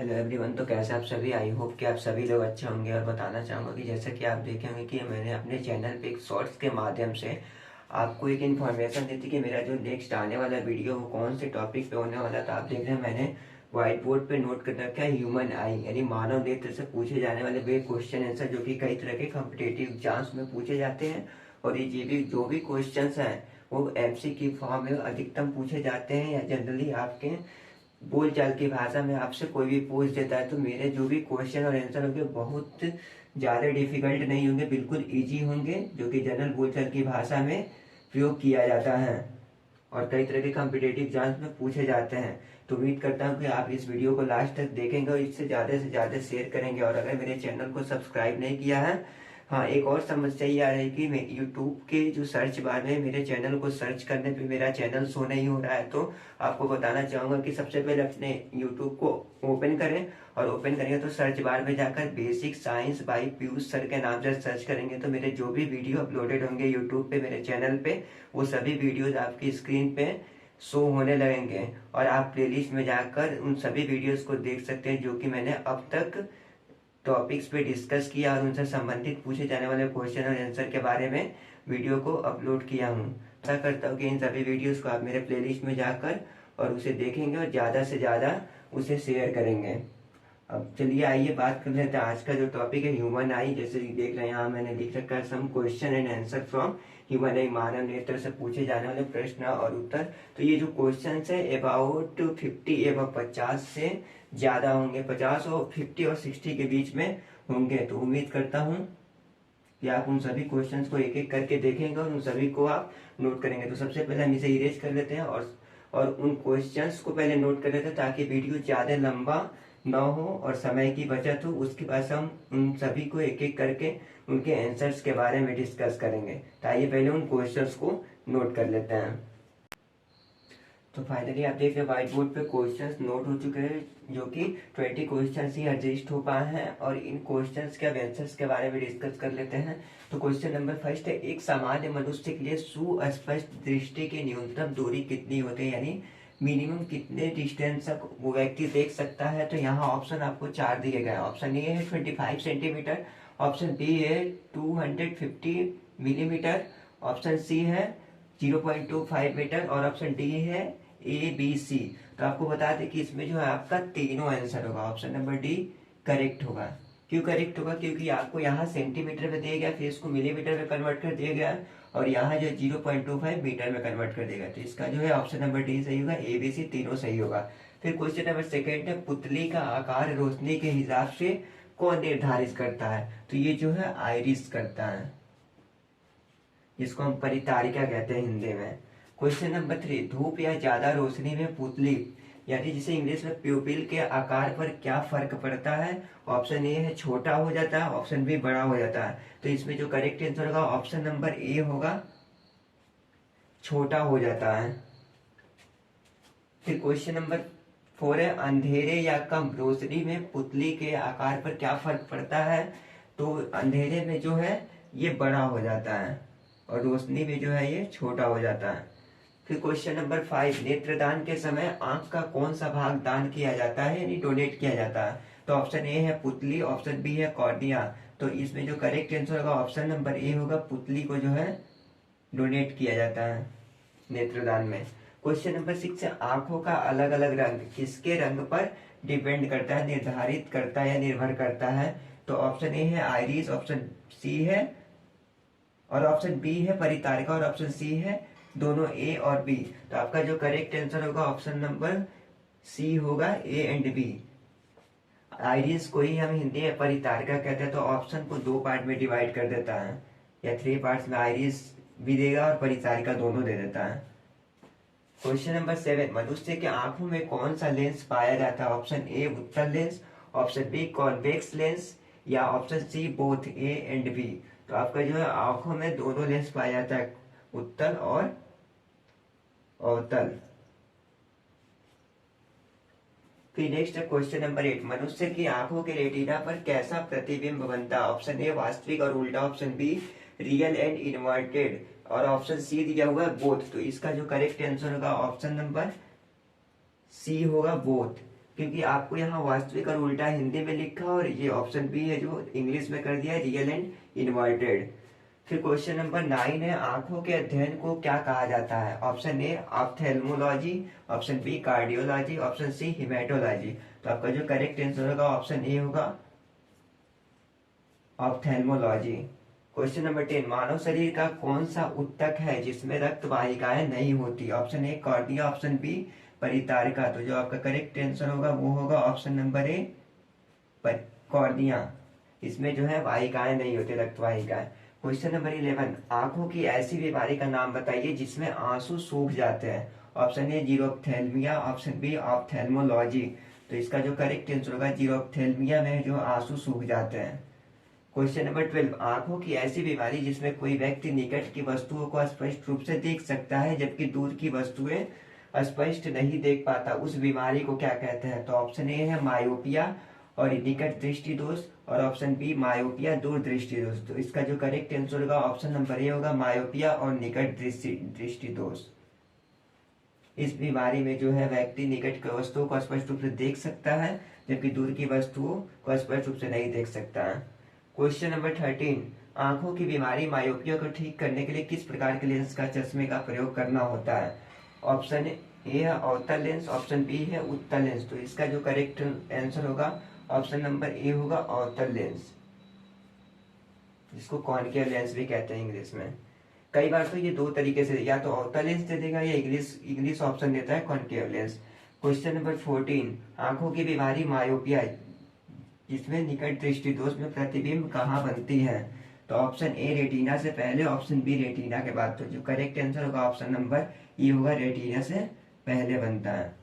Hello everyone. तो कैसे आप सभी, आई होप कि आप सभी लोग अच्छे होंगे। और बताना चाहूँगा कि जैसा कि आप देखे होंगे कि मैंने अपने चैनल पे एक शॉर्ट्स के माध्यम से आपको एक इन्फॉर्मेशन दी थी कि मेरा जो नेक्स्ट आने वाला वीडियो वो कौन से टॉपिक पे होने वाला था। आप देख रहे हैं मैंने व्हाइट बोर्ड पे नोट कर रखा है ह्यूमन आई, यानी मानव नेत्र से पूछे जाने वाले वे क्वेश्चन आंसर जो कि कई तरह के कॉम्पिटेटिव एग्जाम्स में पूछे जाते हैं। और ये भी जो भी क्वेश्चन हैं वो एमसी की फॉर्म में अधिकतम पूछे जाते हैं, या जनरली आपके बोलचाल की भाषा में आपसे कोई भी पूछ देता है। तो मेरे जो भी क्वेश्चन और आंसर होंगे बहुत ज़्यादा डिफिकल्ट नहीं होंगे, बिल्कुल इजी होंगे, जो कि जनरल बोलचाल की भाषा में प्रयोग किया जाता है और कई तरह के कॉम्पिटेटिव एग्जाम्स में पूछे जाते हैं। तो उम्मीद करता हूँ कि आप इस वीडियो को लास्ट तक देखेंगे और इससे ज़्यादा से ज़्यादा शेयर करेंगे। और अगर मेरे चैनल को सब्सक्राइब नहीं किया है, हाँ, एक और समस्या ये आ रही है कि मैं यूट्यूब के जो सर्च बार में मेरे चैनल को सर्च करने पे मेरा चैनल शो नहीं हो रहा है। तो आपको बताना चाहूँगा कि सबसे पहले अपने यूट्यूब को ओपन करें, और ओपन करेंगे तो सर्च बार में जाकर basic science by Piyush sir के नाम से सर्च करेंगे तो मेरे जो भी वीडियो अपलोडेड होंगे यूट्यूब पे मेरे चैनल पे, वो सभी वीडियोज आपकी स्क्रीन पे शो होने लगेंगे। और आप प्लेलिस्ट में जाकर उन सभी वीडियोस को देख सकते हैं जो कि मैंने अब तक टॉपिक्स पे डिस्कस किया और उनसे संबंधित पूछे जाने वाले क्वेश्चन और आंसर के बारे में वीडियो को अपलोड किया हूँ। आशा करता हूँ कि इन सभी वीडियोस को आप मेरे प्लेलिस्ट में जाकर और उसे देखेंगे और ज़्यादा से ज़्यादा उसे शेयर करेंगे। अब चलिए आइए बात कर लेते हैं। आज का जो टॉपिक है ह्यूमन आई, जैसे कि देख रहे हैं यहाँ मैंने लिख रखा है some question and answer from human eye, मानव नेत्र से पूछे जाने वाले प्रश्न और उत्तर। तो ये जो क्वेश्चन है अबाउट 50 एवं 50 से ज्यादा होंगे, 50 और 50 और 60 के बीच में होंगे। तो उम्मीद करता हूँ कि आप उन सभी क्वेश्चंस को एक एक करके देखेंगे और उन सभी को आप नोट करेंगे। तो सबसे पहले हम इसे इरेज कर लेते हैं और उन क्वेश्चंस को पहले नोट कर लेते हैं ताकि वीडियो ज़्यादा लंबा ना हो और समय की बचत हो। उसके बाद हम उन सभी को एक एक करके उनके आंसर्स के बारे में डिस्कस करेंगे। तो आइए पहले उन क्वेश्चंस को नोट कर लेते हैं। तो फाइनली आप देख रहे हैं व्हाइट बोर्ड पे क्वेश्चंस नोट हो चुके हैं, जो कि 20 क्वेश्चंस ही एडजस्ट हो पाए हैं। और इन क्वेश्चंस के आंसर्स के बारे में डिस्कस कर लेते हैं। तो क्वेश्चन नंबर फर्स्ट है, एक सामान्य मनुष्य के लिए सुस्पष्ट दृष्टि की न्यूनतम दूरी कितनी होती है, यानी मिनिमम कितने डिस्टेंस तक वो व्यक्ति देख सकता है। तो यहाँ ऑप्शन आपको 4 दिए गए। ऑप्शन ए है 25 सेंटीमीटर, ऑप्शन बी है 250 मिलीमीटर, ऑप्शन सी है 0.25 मीटर और ऑप्शन डी है ABC। तो आपको बता दें कि इसमें जो है आपका तीनों आंसर होगा, ऑप्शन नंबर डी करेक्ट होगा। क्यों करेक्ट होगा? क्योंकि आपको यहाँ सेंटीमीटर में दिया गया, फिर इसको मिलीमीटर में कन्वर्ट कर दिया गया और यहाँ जो 0.25 मीटर में कन्वर्ट कर दिया गया। तो इसका जो है ऑप्शन नंबर डी सही होगा, ABC तीनों सही होगा। फिर क्वेश्चन नंबर सेकेंड है, पुतली का आकार रोशनी के हिसाब से कौन निर्धारित करता है? तो ये जो है आइरिस करता है, जिसको हम परितारिका कहते हैं हिंदी में। क्वेश्चन नंबर 3, धूप या ज्यादा रोशनी में पुतली यानी जिसे इंग्लिश में प्यूपिल के आकार पर क्या फर्क पड़ता है? ऑप्शन ए है छोटा हो जाता है, ऑप्शन बी बड़ा हो जाता है। तो इसमें जो करेक्ट आंसर होगा ऑप्शन नंबर ए होगा, छोटा हो जाता है। फिर क्वेश्चन नंबर 4 है, अंधेरे या कम रोशनी में पुतली के आकार पर क्या फर्क पड़ता है? तो अंधेरे में जो है ये बड़ा हो जाता है और रोशनी में जो है ये छोटा हो जाता है। फिर क्वेश्चन नंबर 5, नेत्रदान के समय आंख का कौन सा भाग दान किया जाता है यानी डोनेट किया जाता है? तो ऑप्शन ए है पुतली, ऑप्शन बी है कॉर्निया। तो इसमें जो करेक्ट आंसर होगा ऑप्शन नंबर ए होगा, पुतली को जो है डोनेट किया जाता है नेत्रदान में। क्वेश्चन नंबर 6 है, आंखों का अलग अलग रंग किसके रंग पर डिपेंड करता है, निर्धारित करता है या निर्भर करता है? तो ऑप्शन ए है आइरिस, ऑप्शन सी है और ऑप्शन बी है परितारिका और ऑप्शन सी है दोनों ए और बी। तो आपका जो करेक्ट आंसर होगा ऑप्शन नंबर सी होगा, ए एंड बी। आइरिस को ही हम हिंदी में परितारिका कहते हैं। तो ऑप्शन को 2 पार्ट में डिवाइड कर देता है, या 3 पार्ट्स में आइरिस भी देगा और परितारिका दोनों दे देता है। क्वेश्चन नंबर 7, मनुष्य के आंखों में कौन सा लेंस पाया जाता है? ऑप्शन ए उत्तल lens, option B convex lens या option C both A and B. तो आपका जो है आंखों में दोनों लेंस पाया जाता है, उत्तल और अवतल। फिर नेक्स्ट है क्वेश्चन नंबर 8, मनुष्य की आंखों के रेटिना पर कैसा प्रतिबिंब बनता है? ऑप्शन ए वास्तविक और उल्टा, option be real and inverted और ऑप्शन सी दिया हुआ है बोथ। तो इसका जो करेक्ट आंसर होगा ऑप्शन नंबर सी होगा, बोथ। क्योंकि आपको यहाँ वास्तविक और उल्टा हिंदी में लिखा, और ये ऑप्शन बी है जो इंग्लिश में कर दिया है, रियल एंड इन्वर्टेड। फिर क्वेश्चन नंबर 9 है, आंखों के अध्ययन को क्या कहा जाता है? Option A ophthalmology, option B cardiology, option C haematology. तो आपका जो करेक्ट आंसर होगा ऑप्शन ए होगा ऑप्थेल्मोलॉजी। क्वेश्चन नंबर 10, मानव शरीर का कौन सा ऊतक है जिसमें रक्त वाहिकाएं नहीं होती? Option A cornea, option B परितारिका। तो जो आपका करेक्ट आंसर होगा वो होगा ऑप्शन नंबर ए कॉर्निया। इसमें जो है वाहिकाएं नहीं होती, रक्त वाहिकाएं। क्वेश्चन नंबर 11, आंखों की ऐसी बीमारी का नाम बताइए जिसमें आंसू सूख जाते हैं? Option A xerophthalmia, option B ophthalmology. तो इसका जो करेक्ट आंसर होगा जीरोप्थेल्मिया में जो आंसू सूख जाते हैं। क्वेश्चन नंबर 12, आंखों की ऐसी बीमारी जिसमें कोई व्यक्ति निकट की वस्तुओं को स्पष्ट रूप से देख सकता है जबकि दूर की वस्तुएं स्पष्ट नहीं देख पाता, उस बीमारी को क्या कहते हैं? तो ऑप्शन ए है मायोपिया और निकट दृष्टि दोष, और ऑप्शन बी मायोपिया दूर दृष्टि दोष। तो इसका जो करेक्ट आंसर होगा ऑप्शन नंबर ए होगा मायोपिया और निकट दृष्टि दोष। इस बीमारी में जो है व्यक्ति निकट की वस्तुओं को स्पष्ट रूप से देख सकता है जबकि दूर की वस्तुओं को स्पष्ट रूप से नहीं देख सकता है। क्वेश्चन नंबर 13, आंखों की बीमारी मायोपिया को ठीक करने के लिए किस प्रकार के लेंस का चश्मे का प्रयोग करना होता है? ऑप्शन ए है अवतल लेंस, ऑप्शन बी है उत्तल लेंस। तो इसका जो करेक्ट आंसर होगा ऑप्शन नंबर ए होगा अवतल लेंस, जिसको कॉनकेव लेंस भी कहते हैं इंग्लिश में। कई बार तो ये दो तरीके से, या तो अवतल लेंस दे देगा या इंग्लिश ऑप्शन देता है कॉनकेव लेंस। क्वेश्चन नंबर 14, आंखों की बीमारी मायोपिया जिसमें निकट दृष्टि दोष में प्रतिबिंब कहाँ बनती है? तो ऑप्शन ए रेटिना से पहले, ऑप्शन बी रेटिना के बाद। तो जो करेक्ट आंसर होगा ऑप्शन नंबर ई होगा रेटिना से पहले बनता है।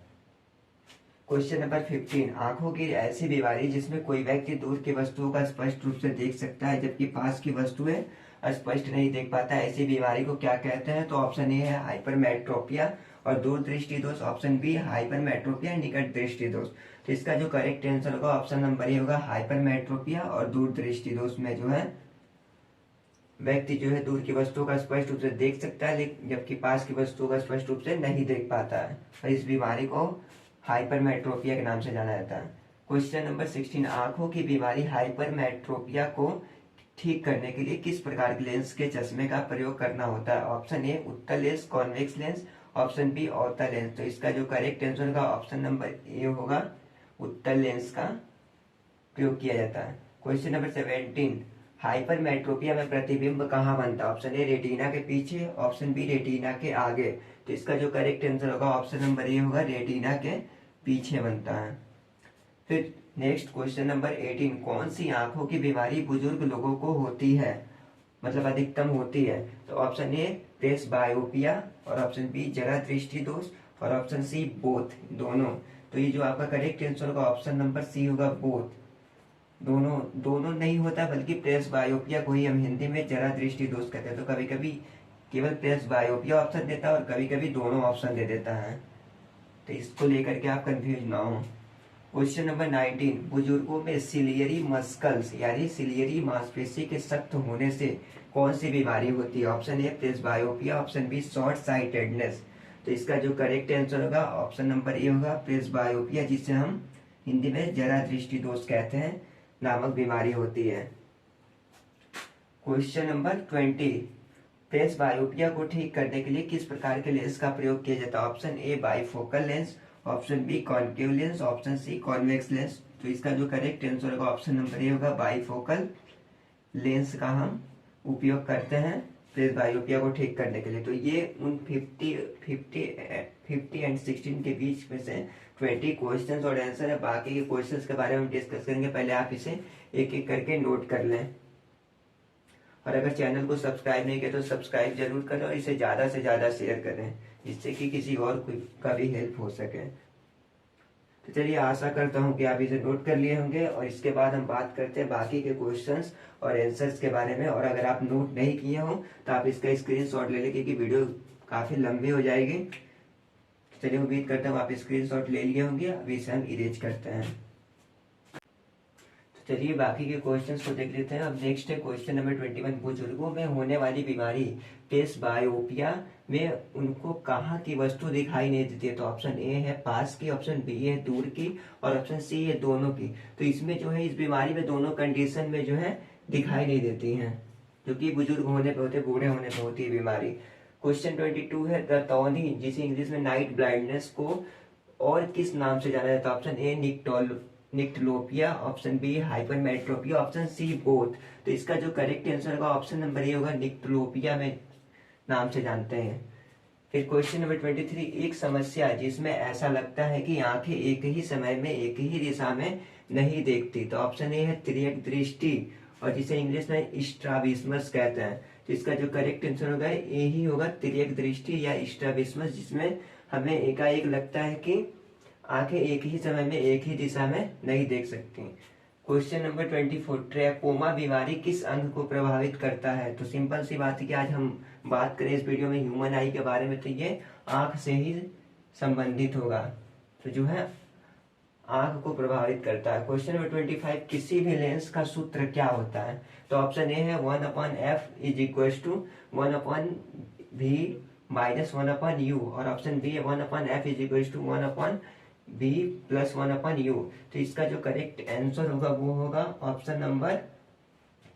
क्वेश्चन नंबर 15, आंखों की ऐसी बीमारी जिसमें कोई व्यक्ति दूर की वस्तुओं का स्पष्ट रूप से देख सकता है जबकि पास की वस्तुएं स्पष्ट नहीं देख पाता, ऐसी बीमारी को क्या कहते हैं? तो ऑप्शन ए है हाइपरमेट्रोपिया और दूर दृष्टि दोष, ऑप्शन बी हाइपरमेट्रोपिया निकट दृष्टि दोष। तो इसका जो करेक्ट आंसर होगा ऑप्शन नंबर ए होगा हाइपरमेट्रोपिया और दूर दृष्टि दोष में जो है व्यक्ति जो है दूर की वस्तुओं का स्पष्ट रूप से देख सकता है जबकि पास की वस्तुओं का स्पष्ट रूप से नहीं देख पाता है, और इस बीमारी को हाइपरमेट्रोपिया के नाम से जाना जाता है। क्वेश्चन नंबर 16, आंखों की बीमारी हाइपरमेट्रोपिया को ठीक करने के लिए किस प्रकार के लेंस के चश्मे का प्रयोग करना होता है? ऑप्शन ए उत्तल lens, convex lens, option B अवतल लेंस। तो इसका जो करेक्ट आंसर होगा ऑप्शन नंबर ए होगा उत्तल लेंस का प्रयोग किया जाता है। क्वेश्चन नंबर 17, हाइपरमेट्रोपिया में प्रतिबिंब कहाँ बनता है? ऑप्शन ए रेटिना के पीछे, ऑप्शन बी रेटिना के आगे। तो इसका जो करेक्ट आंसर होगा ऑप्शन नंबर ए होगा रेटिना के पीछे बनता है। फिर नेक्स्ट क्वेश्चन नंबर 18, कौन सी आंखों की बीमारी बुजुर्ग लोगों को होती है, मतलब अधिकतम होती है? तो ऑप्शन ए प्रेस बायोपिया, और ऑप्शन बी जरा दृष्टि दोष, और ऑप्शन सी बोथ, दोनों। तो ये जो आपका करेक्ट आंसर होगा ऑप्शन नंबर सी होगा बोथ, दोनों नहीं होता, बल्कि प्रेस बायोपिया को ही हम हिंदी में जरा दृष्टि दोष कहते हैं। तो कभी कभी केवल प्रेस बायोपिया ऑप्शन देता है और कभी कभी दोनों ऑप्शन दे देता है, तो इसको लेकर के आप कंफ्यूज ना हो। क्वेश्चन नंबर 19, बुजुर्गों में सिलियरी मस्कल्स यानी सिलियरी मांसपेशी के सख्त होने से कौन सी बीमारी होती है? Option A presbyopia, option B short sightedness. तो इसका जो करेक्ट आंसर होगा ऑप्शन नंबर ए होगा प्रेस बायोपिया, जिसे हम हिंदी में जरा दृष्टि दोष कहते हैं, नामक बीमारी होती है। क्वेश्चन नंबर 20, प्रेस बायोपिया को ठीक करने के लिए किस प्रकार के लेंस का प्रयोग किया जाता है? Option A bifocal lens, option B concave lens, option C convex lens. तो इसका जो करेक्ट आंसर होगा ऑप्शन नंबर ए होगा बाइफोकल लेंस का हम उपयोग करते हैं प्रेस बायोपिया को ठीक करने के लिए। तो ये उन 50 एंड 16 के बीच में से 20 क्वेश्चंस और आंसर है। बाकी के क्वेश्चंस के बारे में डिस्कस करेंगे, पहले आप इसे एक एक करके नोट कर लें। और अगर चैनल को सब्सक्राइब नहीं किया तो सब्सक्राइब जरूर करें और इसे ज़्यादा से ज़्यादा शेयर करें, जिससे कि किसी और का भी हेल्प हो सके। तो चलिए, आशा करता हूँ कि आप इसे नोट कर लिए होंगे, और इसके बाद हम बात करते हैं बाकी के क्वेश्चंस और आंसर्स के बारे में। और अगर आप नोट नहीं किए हों तो आप इसका स्क्रीनशॉट ले लें, क्योंकि वीडियो काफ़ी लंबी हो जाएगी। चलिए, उम्मीद करता हूँ आप स्क्रीनशॉट ले लिए होंगे। अभी इसे हम इरेज करते हैं। चलिए बाकी के क्वेश्चंस को देख लेते हैं। अब नेक्स्ट है क्वेश्चन नंबर 21। बुजुर्गों में होने वाली बीमारी प्रेसबायोपिया में उनको कहाँ की वस्तु दिखाई नहीं देती है? तो ऑप्शन ए है पास की, ऑप्शन बी है दूर की, और ऑप्शन सी है दोनों की। तो इसमें जो है इस बीमारी में दोनों कंडीशन में जो है दिखाई नहीं देती है, जो कि बुजुर्ग होने पे होते, बूढ़े होने पे होती है बीमारी। क्वेश्चन 22 है रतौंधी, जिसे इंग्लिश में नाइट ब्लाइंडनेस को और किस नाम से जाना जाता है? Option A nyctalopia, option B hypermetropia, option C both. तो इसका जो करेक्ट आंसर होगा ऑप्शन नंबर ए होगा, निक्टोलोपिया में नाम से जानते हैं। फिर क्वेश्चन नंबर 23, एक समस्या जिसमें ऐसा लगता है कि आंखें एक ही समय में एक ही दिशा में नहीं देखती। तो ऑप्शन ए है तिर्यक दृष्टि, और जिसे इंग्लिश में स्ट्राबिस्मस कहते हैं। तो इसका जो करेक्ट आंसर होगा ए ही होगा, तिर्यक दृष्टि या स्ट्राबिस्मस, जिसमें हमें एकाएक लगता है कि आंखें एक ही समय में एक ही दिशा में नहीं देख सकती। क्वेश्चन नंबर 24, ट्रैकोमा बीमारी किस अंग को प्रभावित करता है? तो सिंपल सी बात है कि आज हम बात करें इस वीडियो में ह्यूमन आई के बारे में, तो ये आंख से ही संबंधित होगा। तो जो है आंख को प्रभावित करता है। क्वेश्चन नंबर 25, किसी भी लेंस का सूत्र क्या होता है? तो ऑप्शन ए है 1/f is equal to 1/v minus 1/u, और ऑप्शन बी है 1/f is equal to 1/v plus 1/u। तो इसका जो करेक्ट आंसर होगा वो होगा option number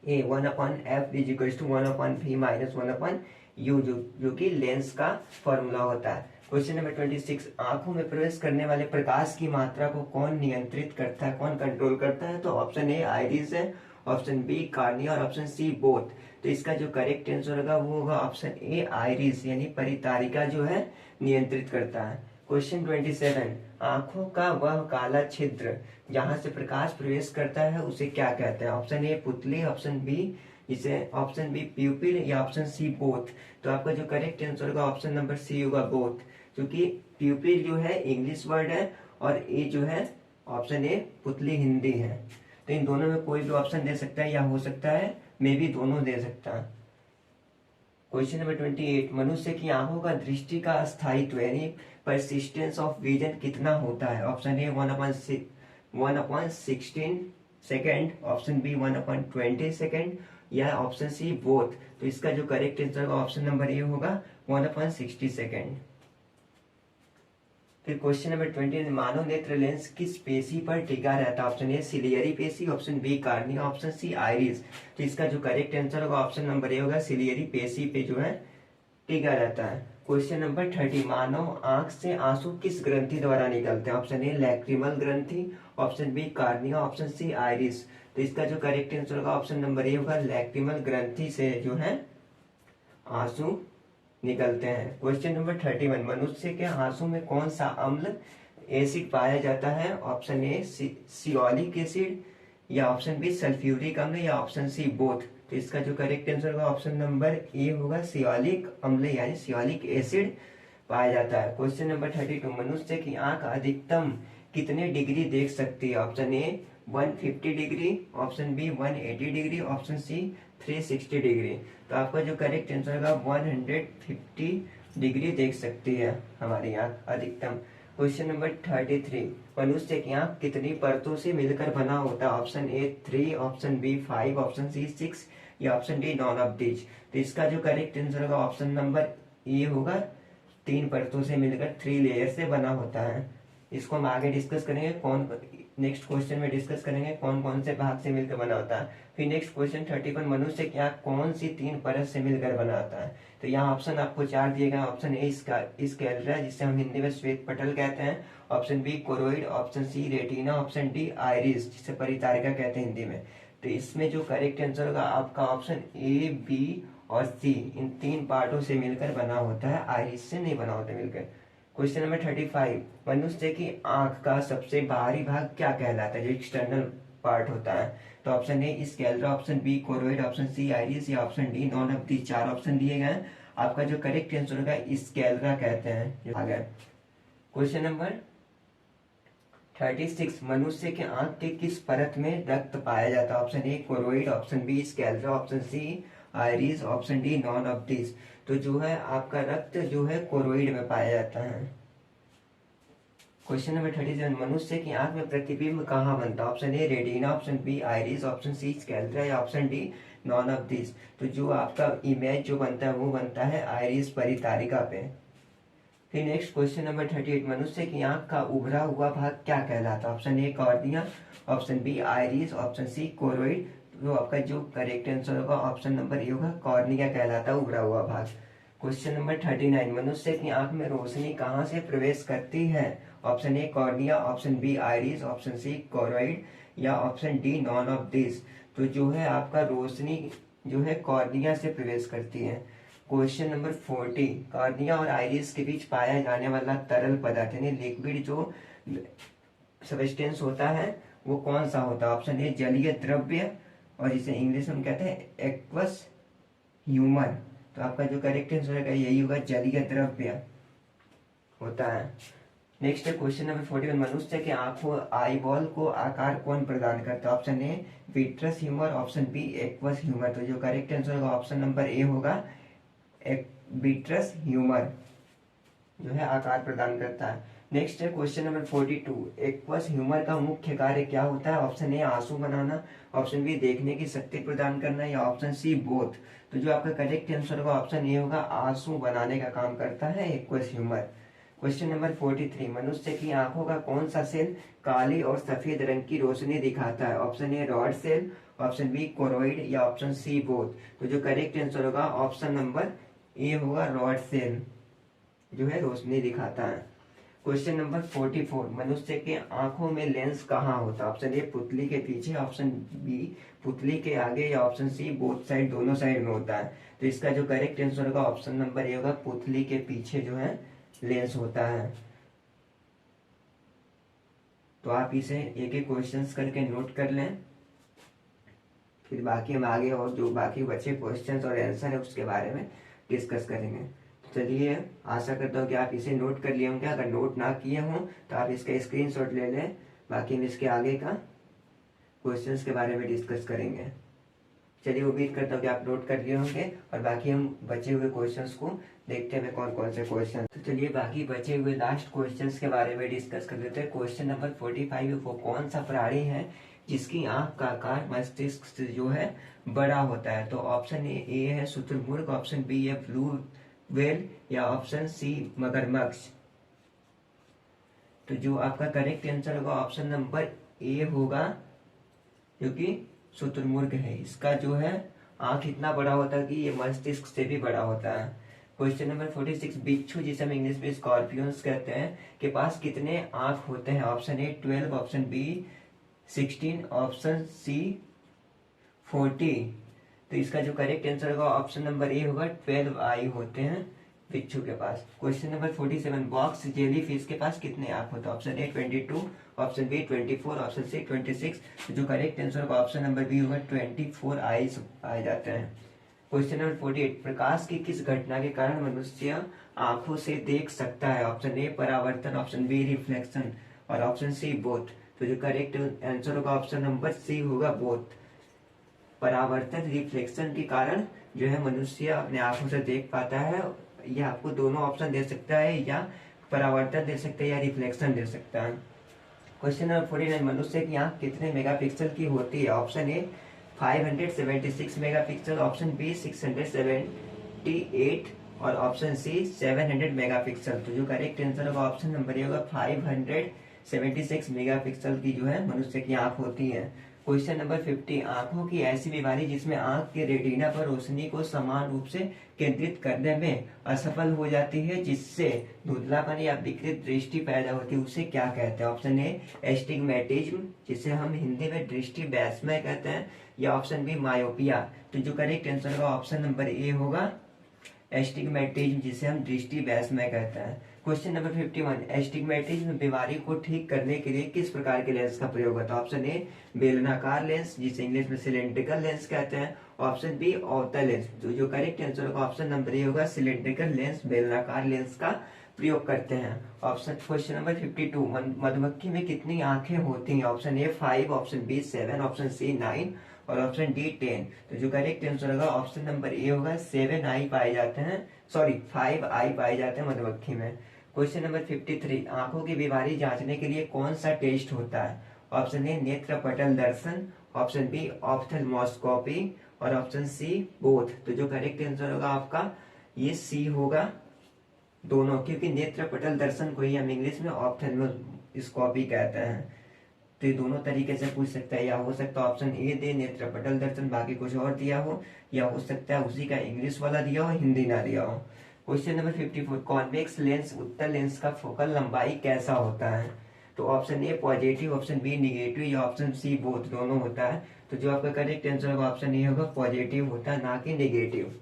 A 1/f is equal to 1/v minus 1/u, जो कि लेंस का फॉर्मूला होता है। क्वेश्चन नंबर 26, आंखों में प्रवेश करने वाले प्रकाश की मात्रा को कौन नियंत्रित करता है, कौन कंट्रोल करता है? तो ऑप्शन ए आइरिस है, ऑप्शन बी कार्निया, और ऑप्शन सी बोथ। तो इसका जो करेक्ट आंसर होगा वो होगा ऑप्शन ए आइरिस, यानी परितारिका जो है नियंत्रित करता है। क्वेश्चन 27, आंखों का वह काला छिद्र जहां से प्रकाश प्रवेश करता है उसे क्या कहते हैं? ऑप्शन ए पुतली, ऑप्शन बी इसे, ऑप्शन बी प्यूपिल, या ऑप्शन सी बोथ। तो आपका जो करेक्ट आंसर होगा ऑप्शन नंबर सी होगा बोथ, क्योंकि प्यूपिल जो है इंग्लिश वर्ड है और ए जो है ऑप्शन ए पुतली हिंदी है। तो इन दोनों में कोई भी ऑप्शन दे सकता है, या हो सकता है मे भी दोनों दे सकता है। क्वेश्चन नंबर 28, मनुष्य की आंखों का दृष्टि का स्थायित्व यानी परसिस्टेंस ऑफ विजन कितना होता है? Option A 1/16 second, option B 1/20 second, या ऑप्शन सी बोथ। तो इसका जो करेक्ट आंसर होगा ऑप्शन नंबर ए होगा 1/60 सेकेंड। फिर क्वेश्चन नंबर 20, मानव नेत्र लेंस किस पेशी पर टिका रहता है? ऑप्शन ए सिलियरी पेशी, option B cornea, option C iris. तो इसका जो करेक्ट आंसर होगा ऑप्शन नंबर ए होगा, सिलियरी पेशी पे जो है टिका रहता है। क्वेश्चन नंबर 30, मानव आंख से आंसू किस ग्रंथि द्वारा निकलते हैं? ऑप्शन ए लैक्रिमल ग्रंथि, option B cornea, option C iris. तो इसका जो करेक्ट आंसर होगा ऑप्शन नंबर ए होगा, लैक्रिमल ग्रंथि से जो है आंसू निकलते हैं। क्वेश्चन नंबर 31, मनुष्य के आंसू में कौन सा अम्ल एसिड पाया जाता है? ऑप्शन ए सियोलिक एसिड, या ऑप्शन बी सल्फ्यूरिक अम्ल, या ऑप्शन सी बोथ। तो इसका जो करेक्ट आंसर होगा ऑप्शन नंबर ए होगा, सियोलिक अम्ल यानी सियोलिक एसिड पाया जाता है। क्वेश्चन नंबर 32, मनुष्य की आंख अधिकतम कितने डिग्री देख सकती है? Option A 150 degree, option B 180 degree, option C 360 degree. तो आपका जो करेक्ट आंसर होगा 150 डिग्री देख सकती है हमारी आंख अधिकतम। क्वेश्चन नंबर 33, मनुष्य की आंख कितनी परतों से मिलकर बना होता है? Option A 3, option B 5, option C 6, या option D none of these. तो इसका जो करेक्ट आंसर होगा ऑप्शन नंबर ए होगा, 3 परतों से मिलकर 3 लेयर से बना होता है। इसको हम आगे डिस्कस करेंगे, कौन नेक्स्ट क्वेश्चन में डिस्कस करेंगे कौन कौन से भाग से मिलकर बना होता है। फिर नेक्स्ट क्वेश्चन 31, मनुष्य की आंख कौन सी 3 परत से मिलकर बना होता है? तो यहाँ ऑप्शन आपको 4 दिए गए। ऑप्शन ए स्क्लेरा, जिसे हम हिंदी में श्वेत पटल कहते हैं, option B choroid, option C retina, option D iris, जिसे परितारिका कहते हैं हिंदी में। तो इसमें जो करेक्ट आंसर होगा आपका ऑप्शन ए, बी और सी, इन 3 पार्टों से मिलकर बना होता है, आइरिस से नहीं बना होता मिलकर। क्वेश्चन नंबर 35, मनुष्य की आंख का सबसे बाहरी भाग क्या कहलाता है, जो एक्सटर्नल पार्ट होता है? तो option A sclera, option B choroid, option C iris, या option D none of the. 4 option दिए गए हैं। आपका जो करेक्ट आंसर होगा स्क्लेरा कहते हैं आगे। क्वेश्चन नंबर 36, मनुष्य के आंख के किस परत में रक्त पाया जाता है? Option A choroid, option B sclera, option C iris, option D none of this. तो जो है आपका रक्त जो है कोरोइड में पाया जाता है। क्वेश्चन नंबर 37, मनुष्य की आंख में प्रतिबिंब कहाँ बनता है? Option A retina, option B iris, option C sclera या option D none of this. तो जो आपका इमेज जो बनता है वो बनता है आइरिस परितारिका पे। फिर नेक्स्ट क्वेश्चन नंबर 38, मनुष्य की आंख का उभरा हुआ भाग क्या कहलाता है? Option A cornea, option B iris, option C choroid. तो आपका जो करेक्ट आंसर होगा ऑप्शन नंबर ए होगा, कॉर्निया कहलाता है उभरा हुआ भाग। क्वेश्चन नंबर 39, मनुष्य की आंख में रोशनी कहाँ से प्रवेश करती है? Option A cornea, option B iris, option C choroid या option D none of this. तो जो है आपका रोशनी जो है कॉर्निया से प्रवेश करती है। क्वेश्चन नंबर 40, कॉर्निया और आइरिस के बीच पाया जाने वाला तरल पदार्थ यानी लिक्विड जो सब्सटेंस होता है वो कौन सा होता है? ऑप्शन ए जलीय द्रव्य, और जिसे इंग्लिश में कहते हैं एक्वस ह्यूमर। तो आपका जो करेक्ट आंसर है यही होगा, जलीय द्रव्य होता है। नेक्स्ट है क्वेश्चन नंबर 41, मनुष्य के आंखों आई बॉल को आकार कौन प्रदान करता है? Option A vitreous humour, option B aqueous humour. तो जो करेक्ट आंसर होगा ऑप्शन नंबर ए होगा, एक विट्रस ह्यूमर जो है आकार प्रदान करता है। नेक्स्ट है क्वेश्चन नंबर 42, एक्वस ह्यूमर का मुख्य कार्य क्या होता है? ऑप्शन ए आंसू बनाना, ऑप्शन बी देखने की शक्ति प्रदान करना या ऑप्शन सी बोथ। तो जो आपका करेक्ट आंसर होगा ऑप्शन ए होगा, आंसू बनाने का काम करता है एक्वस ह्यूमर। क्वेश्चन नंबर 43, मनुष्य की आंखों का कौन सा सेल काली और सफेद रंग की रोशनी दिखाता है? Option A rod cell, option B choroid या ऑप्शन सी बोथ। तो जो करेक्ट आंसर होगा ऑप्शन नंबर ए होगा, रॉड सेल जो है रोशनी दिखाता है। क्वेश्चन नंबर 44, मनुष्य के आंखों में लेंस कहाँ होता है? ऑप्शन ए पुतली के पीछे, ऑप्शन बी पुतली के आगे या ऑप्शन सी बोथ साइड, दोनों साइड में होता है। तो इसका जो करेक्ट आंसर होगा ऑप्शन नंबर ए होगा, पुतली के पीछे जो है लेंस होता है। तो आप इसे एक एक क्वेश्चंस करके नोट कर लें, फिर बाकी हम आगे और जो बाकी बचे क्वेश्चंस और आंसर है उसके बारे में डिस्कस करेंगे। चलिए, आशा करता हूँ कि आप इसे नोट कर लिए होंगे। अगर नोट ना किए हों तो आप इसका स्क्रीनशॉट ले लें, बाकी हम इसके आगे का क्वेश्चंस के बारे में डिस्कस करेंगे। चलिए, उम्मीद करता हूँ कि आप नोट कर लिए होंगे और बाकी हम बचे हुए क्वेश्चंस को देखते हैं कौन कौन से क्वेश्चन। तो चलिए बाकी बचे हुए लास्ट क्वेश्चंस के बारे में डिस्कस कर लेते हैं। क्वेश्चन नंबर 45, वो कौन सा प्राणी है जिसकी आंख का आकार मस्तिष्क से जो है बड़ा होता है? तो ऑप्शन ए है शुतुरमुर्ग, ऑप्शन बी है ब्लू वेल या ऑप्शन सी मगरमच्छ। तो जो आपका करेक्ट आंसर होगा ऑप्शन नंबर ए होगा, क्योंकि शुतुरमुर्ग है, इसका जो है आंख इतना बड़ा होता है कि ये मस्तिष्क से भी बड़ा होता है। क्वेश्चन नंबर 46, बिच्छू जिसे हम इंग्लिश में स्कॉर्पियंस कहते हैं के पास कितने आंख होते हैं? Option A 12, option B 16, option C 40। तो इसका जो करेक्ट आंसर होगा ऑप्शन नंबर ए होगा, 12 आई होते हैं बिच्छू के पास। Question number 47, box jellyfish के पास कितने आंख होते हैं? Option A 22, option B 24, option C 26। तो जो करेक्ट आंसर होगा ऑप्शन नंबर बी होगा, 24 आईज आए जाते हैं। क्वेश्चन नंबर 48, प्रकाश की किस घटना के कारण मनुष्य आंखों से देख सकता है? ऑप्शन ए परावर्तन, ऑप्शन बी रिफ्लेक्शन और ऑप्शन सी बोथ। तो जो करेक्ट आंसर होगा ऑप्शन नंबर सी होगा, बोथ। परावर्तन रिफ्लेक्शन के कारण जो है मनुष्य अपने आंखों से देख पाता है। यह आपको दोनों ऑप्शन दे सकता है, या परावर्तन दे सकता है या रिफ्लेक्शन दे सकता है। क्वेश्चन नंबर 49, मनुष्य की आंख कितने मेगापिक्सल की होती है? Option A 576 megapixel, option B 678 और ऑप्शन सी 700 मेगापिक्सल। तो जो करेक्ट आंसर होगा ऑप्शन नंबर ए होगा, 576 मेगापिक्सल की जो है मनुष्य की आंख होती है। क्वेश्चन नंबर 50, आंखों की ऐसी बीमारी जिसमें आंख के रेटिना पर रोशनी को समान रूप से केंद्रित करने में असफल हो जाती है, जिससे धुंधलापन या विकृत दृष्टि पैदा होती है, उसे क्या कहते हैं? ऑप्शन ए एस्टिग्मेटिज्म, जिसे हम हिंदी में दृष्टि वैषम्य कहते हैं, या ऑप्शन बी मायोपिया। तो जो करेक्ट आंसर होगा ऑप्शन नंबर ए होगा, एस्टिग्मेटिज्म, जिसे हम दृष्टि वैषम्य कहते हैं। क्वेश्चन नंबर 51, एस्टिग्मेटिज्म बीमारी को ठीक करने के लिए किस प्रकार के लेंस का प्रयोग होता है? ऑप्शन ए बेलनाकार लेंस, जिसे इंग्लिश में सिलेंड्रिकल लेंस कहते हैं, ऑप्शन बी अवतल लेंस। तो जो करेक्ट आंसर होगा ऑप्शन नंबर ए होगा, सिलेंड्रिकल लेंस, बेलनाकार लेंस का प्रयोग करते हैं। ऑप्शन क्वेश्चन नंबर 52, मधुमक्खी में कितनी आंखें होती हैं? Option A 5, option B 7, option C 9 और ऑप्शन डी 10। तो जो करेक्ट आंसर होगा ऑप्शन नंबर ए होगा, 7 आई पाए जाते हैं, सॉरी 5 आई पाए जाते हैं मधुमक्खी में। क्वेश्चन नंबर 53, आंखों की बीमारी जांचने के लिए कौन सा टेस्ट होता है? ऑप्शन ए नेत्र पटल दर्शन, ऑप्शन बी ऑप्थेल्मोस्कोपी और ऑप्शन सी बोथ। तो जो करेक्ट आंसर होगा आपका ये सी होगा, दोनों, क्योंकि नेत्र पटल दर्शन को ही हम इंग्लिश में ऑप्थेल्मोस्कोपी कहते हैं। तो ये दोनों तरीके से पूछ सकता है, या हो सकता है ऑप्शन ए दे नेत्र पटल दर्शन बाकी कुछ और दिया हो, या हो सकता है उसी का इंग्लिश वाला दिया हो, हिंदी ना दिया हो। क्वेश्चन नंबर 54, कॉन्वेक्स लेंस उत्तल लेंस का फोकल लंबाई कैसा होता है? तो option A positive, option B negative या ऑप्शन सी बोथ, दोनों होता है। तो जो आपका करेक्ट आंसर होगा ऑप्शन ए होगा, पॉजिटिव होता है, ना कि नेगेटिव।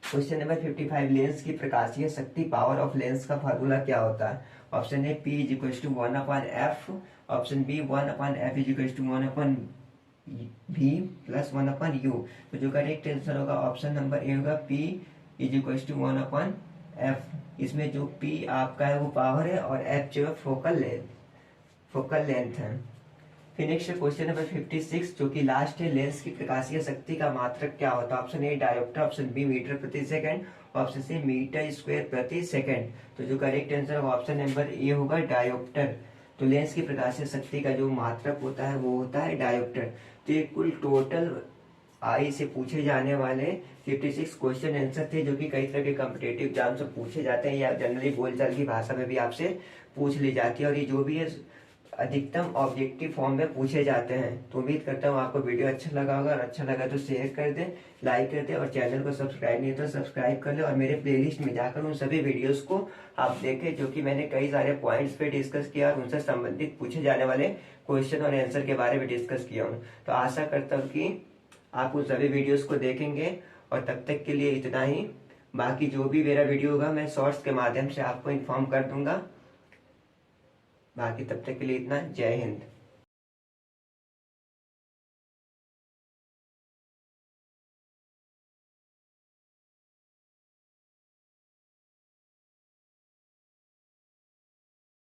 क्वेश्चन नंबर 55, लेंस की प्रकाशीय शक्ति पावर ऑफ लेंस का फार्मूला क्या होता है? Option A P is equal to 1/f, option B 1/f is equal to 1/v plus 1/u। तो जो करेक्ट आंसर होगा ऑप्शन नंबर ए होगा, P is equal to 1/f। इसमें जो पी आपका है वो पावर है और एफ जो है फोकल लेंथ है। फिर नेक्स्ट क्वेश्चन नंबर 56 जो कि लास्ट है, लेंस की प्रकाशीय शक्ति का मात्रक क्या होता है? Option A dioptre, option B metre प्रति second, option C metre square प्रति सेकंड। तो जो करेक्ट आंसर होगा ऑप्शन नंबर ए होगा, डायोप्टर। तो लेंस की प्रकाशीय शक्ति का जो मात्रक होता है वो होता है डायोप्टर। तो ये कुल टोटल आई से पूछे जाने वाले 56 क्वेश्चन आंसर थे, जो कि कई तरह के कॉम्पिटेटिव एग्जाम से पूछे जाते हैं या जनरली बोलचाल की भाषा में भी आपसे पूछ ली जाती है, और ये जो भी है अधिकतम ऑब्जेक्टिव फॉर्म में पूछे जाते हैं। तो उम्मीद करता हूँ आपको वीडियो अच्छा लगा होगा, और अच्छा लगा तो शेयर कर दें, लाइक कर दें, और चैनल को सब्सक्राइब नहीं तो सब्सक्राइब कर लें, और मेरे प्लेलिस्ट में जाकर उन सभी वीडियोस को आप देखें जो कि मैंने कई सारे पॉइंट्स पे डिस्कस किया और उनसे संबंधित पूछे जाने वाले क्वेश्चन और आंसर के बारे में डिस्कस किया हूँ। तो आशा करता हूँ कि आप उन सभी वीडियोस को देखेंगे, और तब तक के लिए इतना ही। बाकी जो भी मेरा वीडियो होगा मैं शॉर्ट्स के माध्यम से आपको इन्फॉर्म कर दूंगा। बाकी तब तक के लिए इतना। जय हिंद।